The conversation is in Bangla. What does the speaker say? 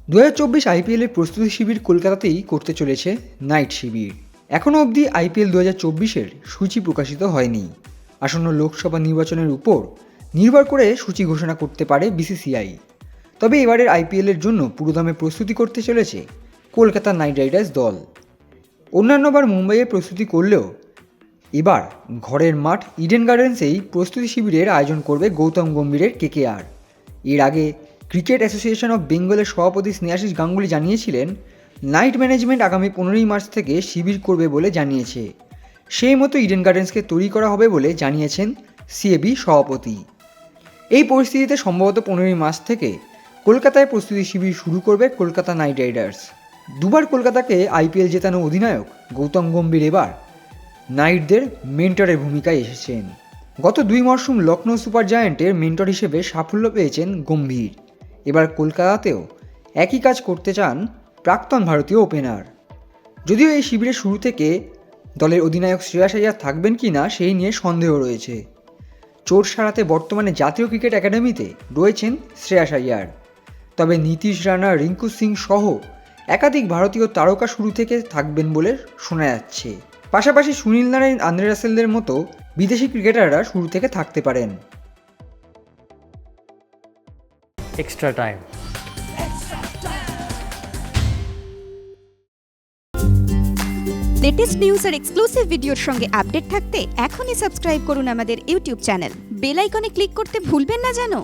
2024 আইপিএলের প্রস্তুতি শিবির কলকাতাতেই করতে চলেছে নাইট শিবির। এখনও অবধি আইপিএল 2024-এর সূচি প্রকাশিত হয়নি। আসন্ন লোকসভা নির্বাচনের উপর নির্ভর করে সূচি ঘোষণা করতে পারে বিসিসিআই। তবে এবারের আইপিএলের জন্য পুরোদমে প্রস্তুতি করতে চলেছে কলকাতা নাইট রাইডার্স দল। অন্যান্যবার মুম্বাইয়ে প্রস্তুতি করলেও এবার ঘরের মাঠ ইডেন গার্ডেন্সেই প্রস্তুতি শিবিরের আয়োজন করবে গৌতম গম্ভীরের কেকেআর। এর আগে ক্রিকেট অ্যাসোসিয়েশন অফ বেঙ্গলের সভাপতি স্নেহাশিস গাঙ্গুলি জানিয়েছিলেন, নাইট ম্যানেজমেন্ট আগামী 15ই মার্চ থেকে শিবির করবে বলে জানিয়েছে। সেই মতো ইডেন গার্ডেন্সকে তৈরি করা হবে বলে জানিয়েছেন সিএবি সভাপতি। এই পরিস্থিতিতে সম্ভবত 15ই মার্চ থেকে কলকাতায় প্রস্তুতি শিবির শুরু করবে কলকাতা নাইট রাইডার্স। দুবার কলকাতাকে আইপিএল জেতানো অধিনায়ক গৌতম গম্ভীর এবার নাইটদের মেন্টরের ভূমিকায় এসেছেন। গত 2 মরশুম লখনৌ সুপার জায়ান্টের মেন্টর হিসেবে সাফল্য পেয়েছেন গম্ভীর। এবার কলকাতাতেও একই কাজ করতে চান প্রাক্তন ভারতীয় ওপেনার। যদিও এই শিবিরের শুরু থেকে দলের অধিনায়ক শ্রেয়াস আইয়ার থাকবেন কি না সেই নিয়ে সন্দেহ রয়েছে। চোট সারাতে বর্তমানে জাতীয় ক্রিকেট একাডেমিতে রয়েছেন শ্রেয়াস আইয়ার। তবে নীতিশ রানা, রিঙ্কু সিং সহ একাধিক ভারতীয় তারকা শুরু থেকে থাকবেন বলে শোনা যাচ্ছে। পাশাপাশি সুনীল নারায়ণ, আন্দ্রে রাসেলদের মতো বিদেশি ক্রিকেটাররা শুরু থেকে থাকতে পারেন। Extra time. লেটেস্ট নিউজ আর এক্সক্লুসিভ ভিডিওর সঙ্গে আপডেট থাকতে এখনই সাবস্ক্রাইব করুন আমাদের ইউটিউব চ্যানেল। বেল আইকনে ক্লিক করতে ভুলবেন না যেন।